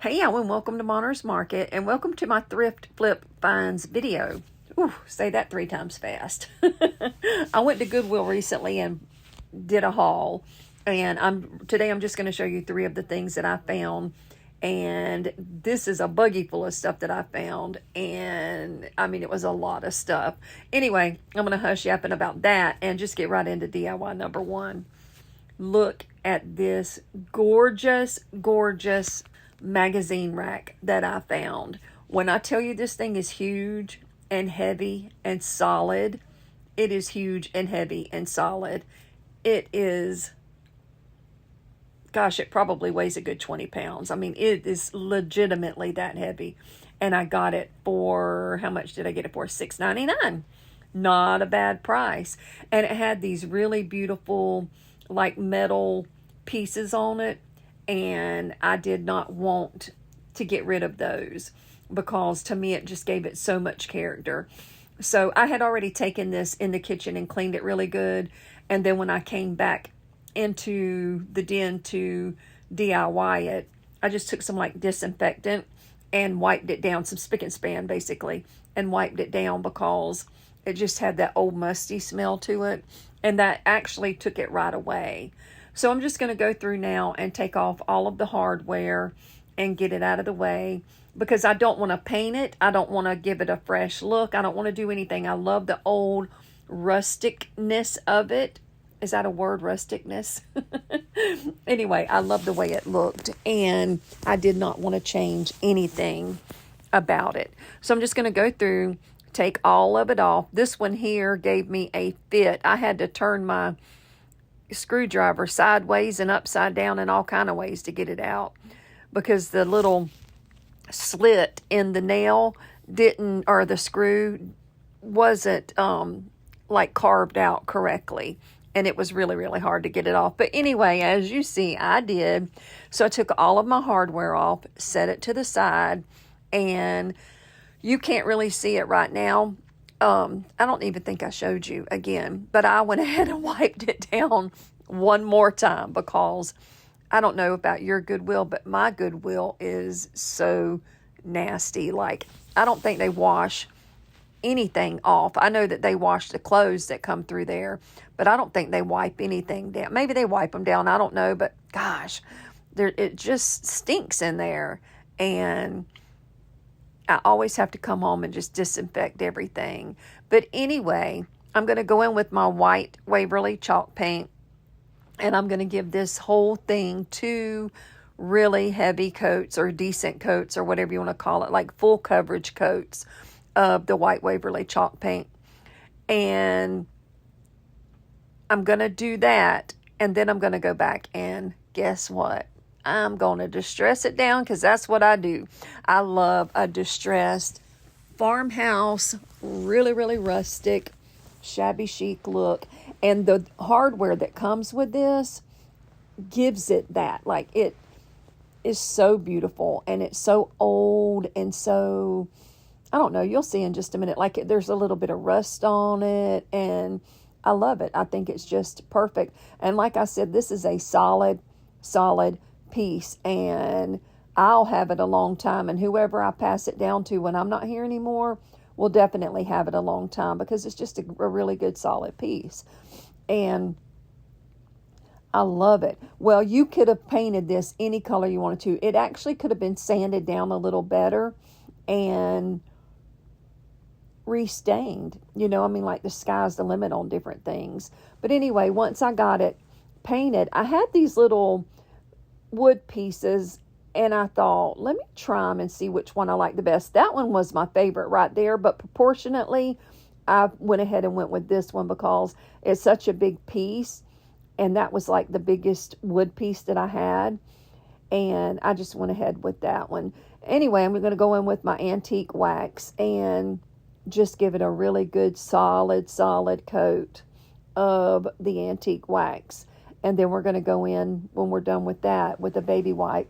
Hey y'all, and welcome to Monter's Market, and welcome to my Thrift Flip Finds video. Ooh, say that 3 times fast. I went to Goodwill recently and did a haul, and today I'm just going to show you 3 of the things that I found. And this is a buggy full of stuff that I found, and I mean, it was a lot of stuff. Anyway, I'm going to hush yapping about that and just get right into DIY number 1. Look at this gorgeous magazine rack that I found. When I tell you this thing is huge and heavy and solid, it is huge and heavy and solid. It is, gosh, it probably weighs a good 20 pounds. I mean, it is legitimately that heavy. And I got it for, how much did I get it for? $6.99. Not a bad price. And it had these really beautiful, like, metal pieces on it. And I did not want to get rid of those because to me it just gave it so much character. So I had already taken this in the kitchen and cleaned it really good. And then when I came back into the den to DIY it, I just took some like disinfectant and wiped it down, some spick and span basically, and wiped it down because it just had that old musty smell to it. And that actually took it right away. So I'm just going to go through now and take off all of the hardware and get it out of the way because I don't want to paint it. I don't want to give it a fresh look. I don't want to do anything. I love the old rusticness of it. Is that a word, rusticness? Anyway, I love the way it looked and I did not want to change anything about it. So I'm just going to go through, take all of it off. This one here gave me a fit. I had to turn my screwdriver sideways and upside down and all kind of ways to get it out because the little slit in the nail didn't, or the screw wasn't like carved out correctly, and it was really hard to get it off. But anyway, as you see, I did. So I took all of my hardware off, set it to the side, and you can't really see it right now. I don't even think I showed you again, but I went ahead and wiped it down one more time because I don't know about your Goodwill, but my Goodwill is so nasty. Like, I don't think they wash anything off. I know that they wash the clothes that come through there, but I don't think they wipe anything down. Maybe they wipe them down. I don't know, but gosh, it just stinks in there. And I always have to come home and just disinfect everything. But anyway, I'm going to go in with my white Waverly chalk paint, and I'm going to give this whole thing 2 really heavy coats or decent coats or whatever you want to call it, like full coverage coats of the white Waverly chalk paint. And I'm going to do that, and then I'm going to go back and guess what? I'm going to distress it down because that's what I do. I love a distressed farmhouse, really rustic, shabby chic look. And the hardware that comes with this gives it that. Like, it is so beautiful and it's so old and so, I don't know, you'll see in just a minute. Like, there's a little bit of rust on it and I love it. I think it's just perfect. And like I said, this is a solid piece, and I'll have it a long time, and whoever I pass it down to when I'm not here anymore will definitely have it a long time because it's just a really good solid piece. And I love it. Well, you could have painted this any color you wanted to. It actually could have been sanded down a little better and restained. You know, I mean, like, the sky's the limit on different things. But anyway, once I got it painted, I had these little wood pieces, and I thought, let me try them and see which one I like the best. That one was my favorite right there, but proportionately, I went ahead and went with this one because it's such a big piece, and that was like the biggest wood piece that I had, and I just went ahead with that one. Anyway, I'm going to go in with my antique wax and just give it a really good solid coat of the antique wax. And then we're going to go in, when we're done with that, with a baby wipe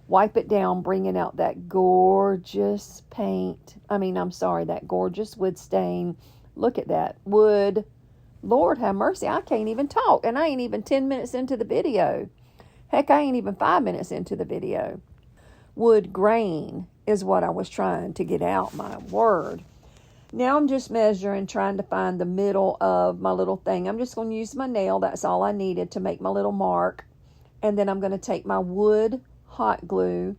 it down, bringing out that gorgeous paint. That gorgeous wood stain. Look at that wood. Lord have mercy, I can't even talk. And I ain't even 10 minutes into the video. Heck, I ain't even 5 minutes into the video. wood grain is what I was trying to get out, my word. Now I'm just measuring, trying to find the middle of my little thing. I'm just going to use my nail. That's all I needed to make my little mark. And then I'm going to take my wood hot glue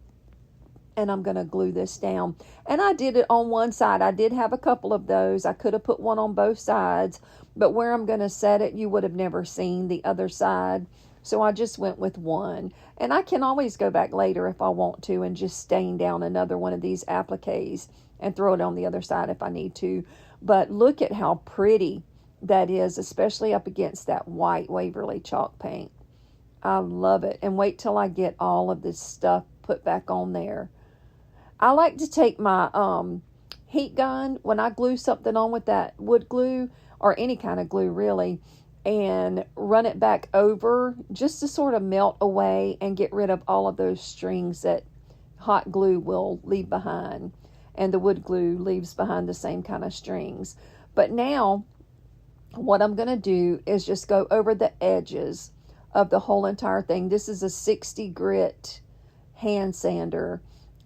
and I'm going to glue this down. And I did it on one side. I did have a couple of those. I could have put one on both sides, but where I'm going to set it, you would have never seen the other side. So I just went with one. And I can always go back later if I want to and just stain down another one of these appliques and throw it on the other side if I need to. But look at how pretty that is, especially up against that white Waverly chalk paint. I love it. And wait till I get all of this stuff put back on there. I like to take my heat gun when I glue something on with that wood glue, or any kind of glue really, and run it back over just to sort of melt away and get rid of all of those strings that hot glue will leave behind. And the wood glue leaves behind the same kind of strings. But now what I'm going to do is just go over the edges of the whole entire thing. This is a 60 grit hand sander,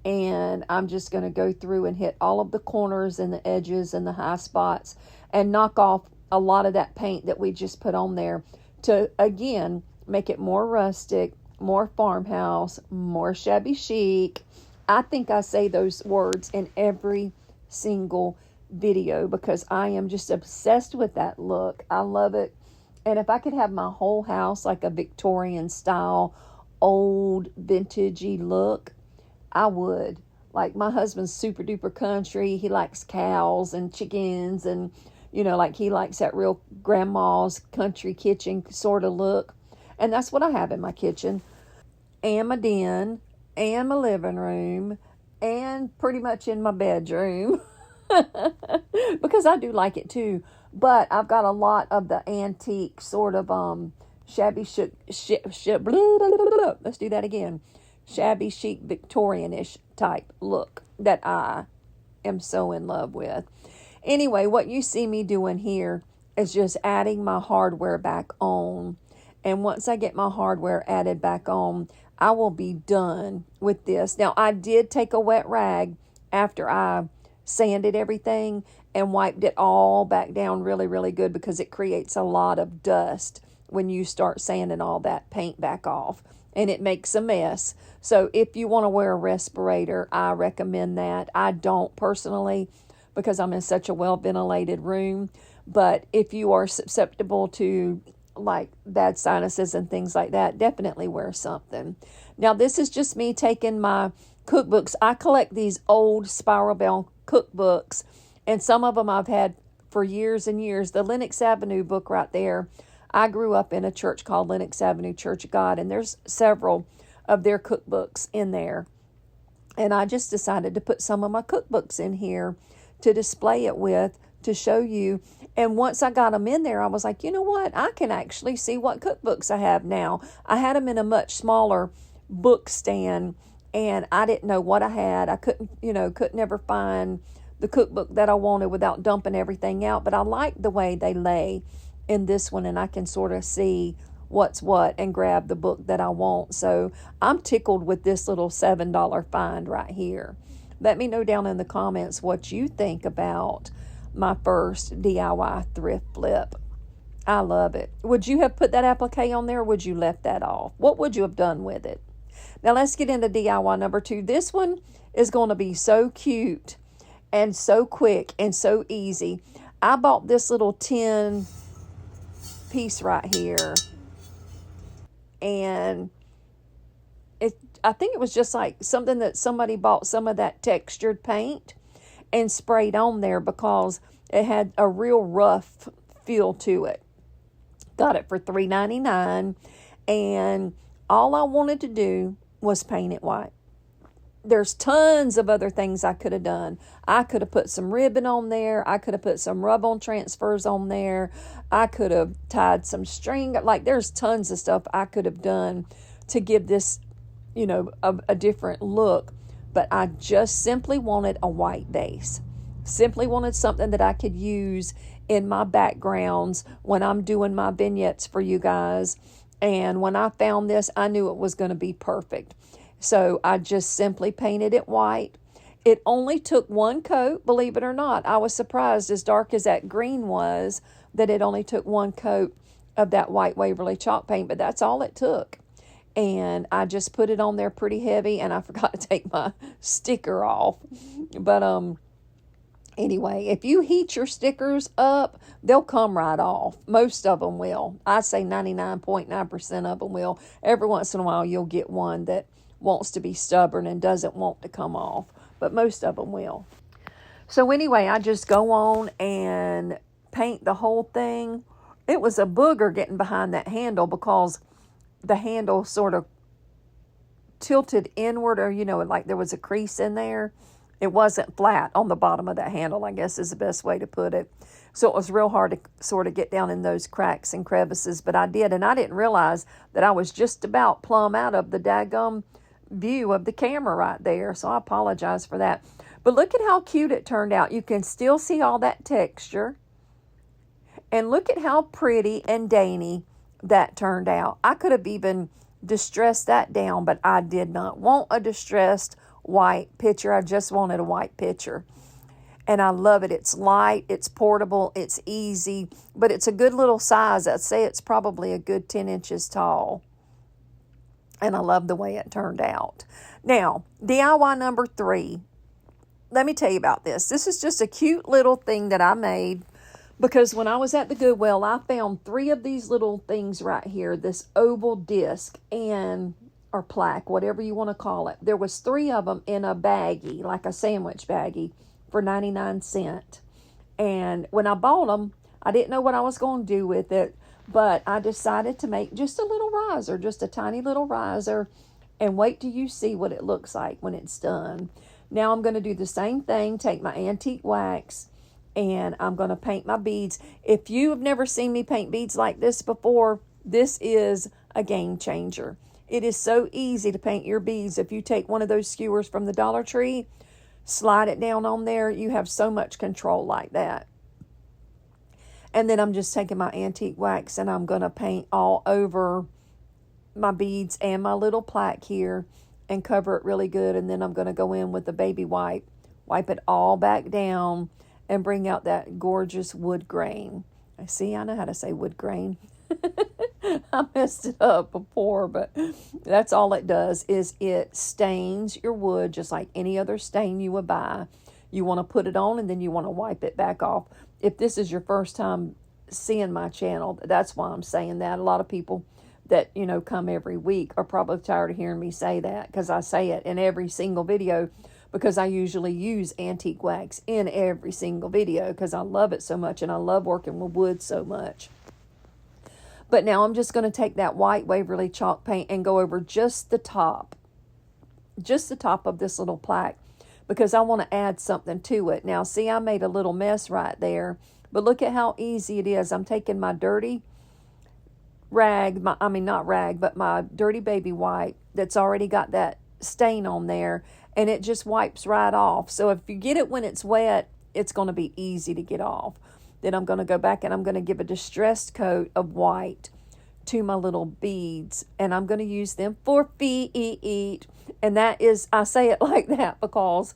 and I'm just going to go through and hit all of the corners and the edges and the high spots and knock off a lot of that paint that we just put on there to, again, make it more rustic, more farmhouse, more shabby chic. I think I say those words in every single video because I am just obsessed with that look. I love it. And if I could have my whole house like a Victorian style, old vintagey look, I would. Like, my husband's super duper country. He likes cows and chickens and, you know, like he likes that real grandma's country kitchen sort of look. And that's what I have in my kitchen and my den and my living room and pretty much in my bedroom because I do like it too. But I've got a lot of the antique sort of shabby chic, let's do that again. Shabby chic Victorian-ish type look that I am so in love with. Anyway, what you see me doing here is just adding my hardware back on. And once I get my hardware added back on, I will be done with this. Now, I did take a wet rag after I sanded everything and wiped it all back down really, really good because it creates a lot of dust when you start sanding all that paint back off. And it makes a mess. So if you want to wear a respirator, I recommend that. I don't personally because I'm in such a well-ventilated room. But if you are susceptible to like bad sinuses and things like that, definitely wear something. Now, this is just me taking my cookbooks. I collect these old spiral bound cookbooks, and some of them I've had for years and years. The Lenox Avenue book right there. I grew up in a church called Lenox Avenue Church of God, and there's several of their cookbooks in there. And I just decided to put some of my cookbooks in here to display it with, to show you. And once I got them in there, I was like, you know what? I can actually see what cookbooks I have now. I had them in a much smaller book stand, and I didn't know what I had. I couldn't ever find the cookbook that I wanted without dumping everything out. But I like the way they lay in this one, and I can sort of see what's what and grab the book that I want. So I'm tickled with this little $7 find right here. Let me know down in the comments what you think about my first DIY thrift flip. I love it. Would you have put that applique on there, or would you left that off? What would you have done with it? Now let's get into DIY number 2. This one is going to be so cute and so quick and so easy. I bought this little tin piece right here, and I think it was just like something that somebody bought some of that textured paint and sprayed on there because it had a real rough feel to it. Got it for $3.99, and all I wanted to do was paint it white. There's tons of other things I could have done. I could have put some ribbon on there. I could have put some rub-on transfers on there. I could have tied some string. Like, there's tons of stuff I could have done to give this, a different look. But I just simply wanted a white base. Simply wanted something that I could use in my backgrounds when I'm doing my vignettes for you guys. And when I found this, I knew it was going to be perfect. So I just simply painted it white. It only took one coat, believe it or not. I was surprised, as dark as that green was, that it only took one coat of that white Waverly chalk paint, but that's all it took. And I just put it on there pretty heavy, and I forgot to take my sticker off. But anyway, if you heat your stickers up, they'll come right off. Most of them will. I'd say 99.9% of them will. Every once in a while, you'll get one that wants to be stubborn and doesn't want to come off, but most of them will. So anyway, I just go on and paint the whole thing. It was a booger getting behind that handle because the handle sort of tilted inward, or, like there was a crease in there. It wasn't flat on the bottom of that handle, I guess is the best way to put it. So it was real hard to sort of get down in those cracks and crevices, but I did, and I didn't realize that I was just about plumb out of the daggum view of the camera right there, so I apologize for that. But look at how cute it turned out. You can still see all that texture, and look at how pretty and dainty that turned out. I could have even distressed that down, but I did not want a distressed white picture. I just wanted a white picture. And I love it. It's light, it's portable, it's easy, but it's a good little size. I'd say it's probably a good 10 inches tall. And I love the way it turned out. Now, DIY number 3. Let me tell you about this. This is just a cute little thing that I made because when I was at the Goodwill, I found 3 of these little things right here, this oval disc or plaque, whatever you want to call it. There was 3 of them in a baggie, like a sandwich baggie, for 99 cents. And when I bought them, I didn't know what I was going to do with it, but I decided to make just a little riser, just a tiny little riser, and wait till you see what it looks like when it's done. Now I'm going to do the same thing, take my antique wax, and I'm going to paint my beads. If you have never seen me paint beads like this before, this is a game changer. It is so easy to paint your beads. If you take one of those skewers from the Dollar Tree, slide it down on there, you have so much control like that. And then I'm just taking my antique wax and I'm going to paint all over my beads and my little plaque here and cover it really good. And then I'm going to go in with the baby wipe it all back down, and bring out that gorgeous wood grain. See, I know how to say wood grain. I messed it up before, but that's all it does, is it stains your wood just like any other stain you would buy. You want to put it on and then you want to wipe it back off. If this is your first time seeing my channel, that's why I'm saying that. A lot of people that, come every week are probably tired of hearing me say that, because I say it in every single video, because I usually use antique wax in every single video because I love it so much and I love working with wood so much. But now I'm just going to take that white Waverly chalk paint and go over just the top of this little plaque, because I want to add something to it. Now, see, I made a little mess right there, but look at how easy it is. I'm taking my dirty rag, my dirty baby wipe that's already got that stain on there, and it just wipes right off. So if you get it when it's wet, it's going to be easy to get off. Then I'm going to go back and I'm going to give a distressed coat of white to my little beads, and I'm going to use them for feet. And that is, I say it like that because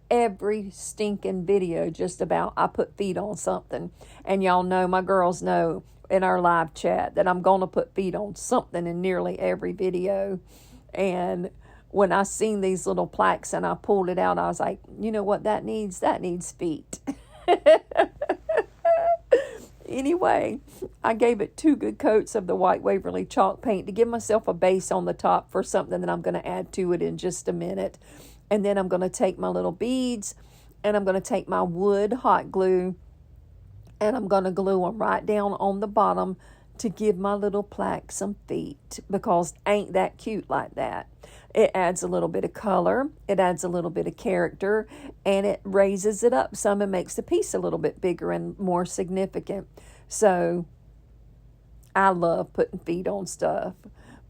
every stinking video just about I put feet on something. And y'all know, my girls know in our live chat, that I'm going to put feet on something in nearly every video. And when I seen these little plaques and I pulled it out, I was like, you know what that needs? That needs feet. Anyway, I gave it 2 good coats of the white Waverly chalk paint to give myself a base on the top for something that I'm going to add to it in just a minute. And then I'm going to take my little beads and I'm going to take my wood hot glue and I'm going to glue them right down on the bottom to give my little plaque some feet, because ain't that cute like that? It adds a little bit of color, it adds a little bit of character, and it raises it up some and makes the piece a little bit bigger and more significant. So I love putting feet on stuff.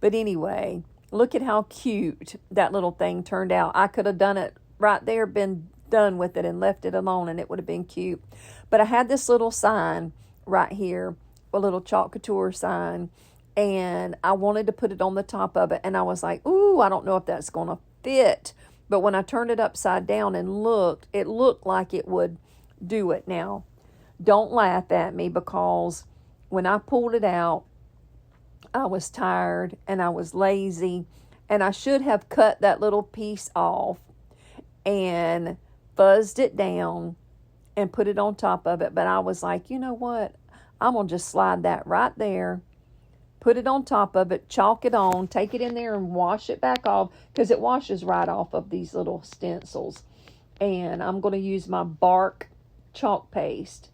But anyway, look at how cute that little thing turned out. I could have done it right there, been done with it and left it alone, and it would have been cute. But I had this little sign right here, a little chalk couture sign, and I wanted to put it on the top of it, and I was like, ooh, I don't know if that's going to fit. But when I turned it upside down and looked, it looked like it would do it. Now, don't laugh at me, because when I pulled it out, I was tired and I was lazy, and I should have cut that little piece off and fuzzed it down and put it on top of it. But I was like, you know what? I'm going to just slide that right there, put it on top of it, chalk it on, take it in there and wash it back off, because it washes right off of these little stencils. And I'm going to use my bark chalk paste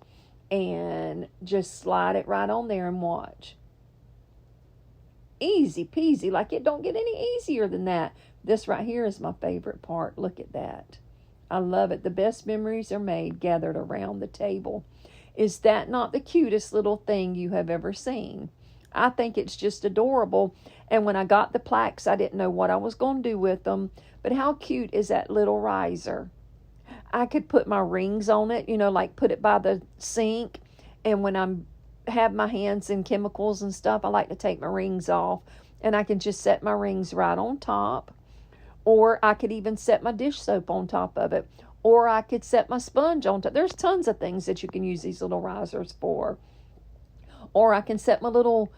and just slide it right on there and watch. Easy peasy. Like, it don't get any easier than that. This right here is my favorite part. Look at that. I love it. The best memories are made gathered around the table. Is that not the cutest little thing you have ever seen? I think it's just adorable. And when I got the plaques, I didn't know what I was going to do with them. But how cute is that little riser? I could put my rings on it, like put it by the sink. And when I'm have my hands in chemicals and stuff, I like to take my rings off, and I can just set my rings right on top. Or I could even set my dish soap on top of it. Or I could set my sponge on top. There's tons of things that you can use these little risers for. Or I can set my little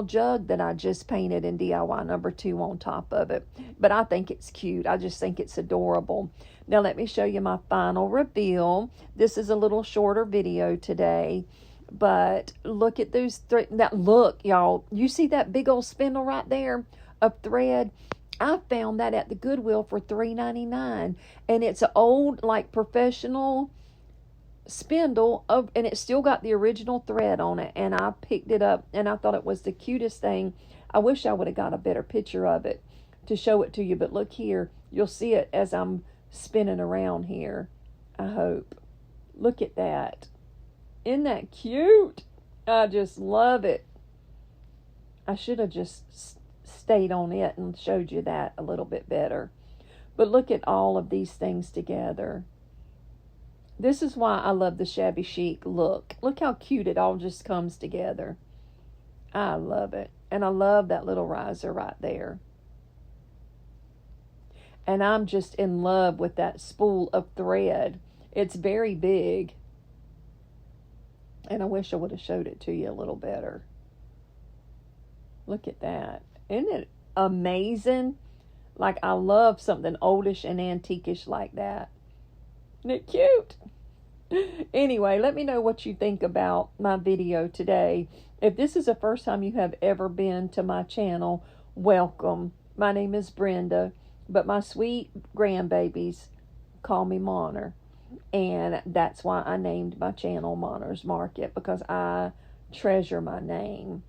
jug that I just painted in DIY number 2 on top of it. But I think it's cute. I just think it's adorable. Now let me show you my final reveal. This is a little shorter video today. But look at those look, y'all. You see that big old spindle right there of thread? I found that at the Goodwill for $3.99. And it's an old, like, professional spindle and it's still got the original thread on it. And I picked it up and I thought it was the cutest thing. I wish I would have got a better picture of it to show it to you. But look here. You'll see it as I'm spinning around here, I hope. Look at that. Isn't that cute? I just love it. I should have just stayed on it and showed you that a little bit better. But look at all of these things together. This is why I love the shabby chic look. Look how cute it all just comes together. I love it. And I love that little riser right there. And I'm just in love with that spool of thread. It's very big. And I wish I would have showed it to you a little better. Look at that. Isn't it amazing? Like, I love something oldish and antiquish like that. Isn't it cute? Anyway, let me know what you think about my video today. If this is the first time you have ever been to my channel, welcome. My name is Brenda, but my sweet grandbabies call me Monner. And that's why I named my channel Monner's Market, because I treasure my name.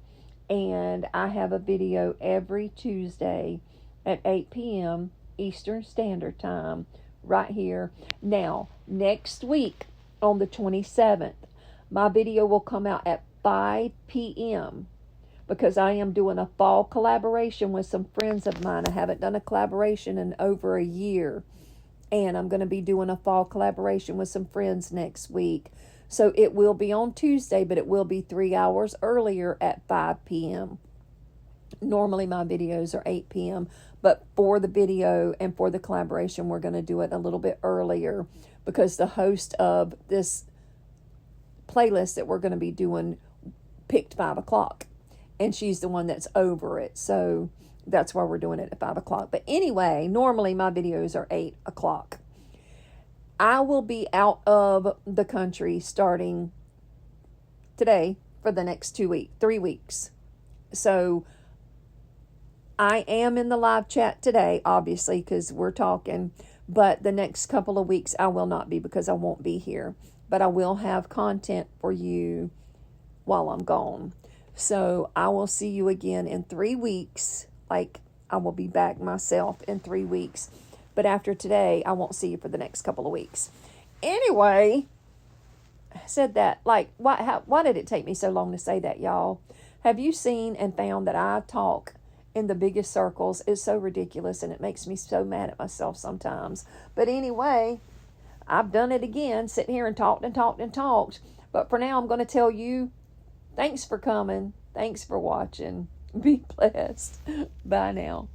And I have a video every Tuesday at 8 p.m. Eastern Standard Time right here. Now, next week on the 27th, my video will come out at 5 p.m. because I am doing a fall collaboration with some friends of mine. I haven't done a collaboration in over a year. And I'm going to be doing a fall collaboration with some friends next week. So it will be on Tuesday, but it will be 3 hours earlier at 5 p.m. Normally my videos are 8 p.m. But for the video and for the collaboration, we're going to do it a little bit earlier, because the host of this playlist that we're going to be doing picked 5 o'clock. And she's the one that's over it. So that's why we're doing it at 5 o'clock. But anyway, normally my videos are 8 o'clock. I will be out of the country starting today for the next 3 weeks. So I am in the live chat today, obviously, because we're talking. But the next couple of weeks I will not be, because I won't be here. But I will have content for you while I'm gone. So I will see you again in 3 weeks. Like, I will be back myself in 3 weeks. But after today, I won't see you for the next couple of weeks. Anyway, I said that. Like, why did it take me so long to say that, y'all? Have you seen and found that I talk in the biggest circles? It's so ridiculous, and it makes me so mad at myself sometimes. But anyway, I've done it again, sitting here and talked and talked and talked. But for now, I'm going to tell you, thanks for coming. Thanks for watching. Be blessed. Bye now.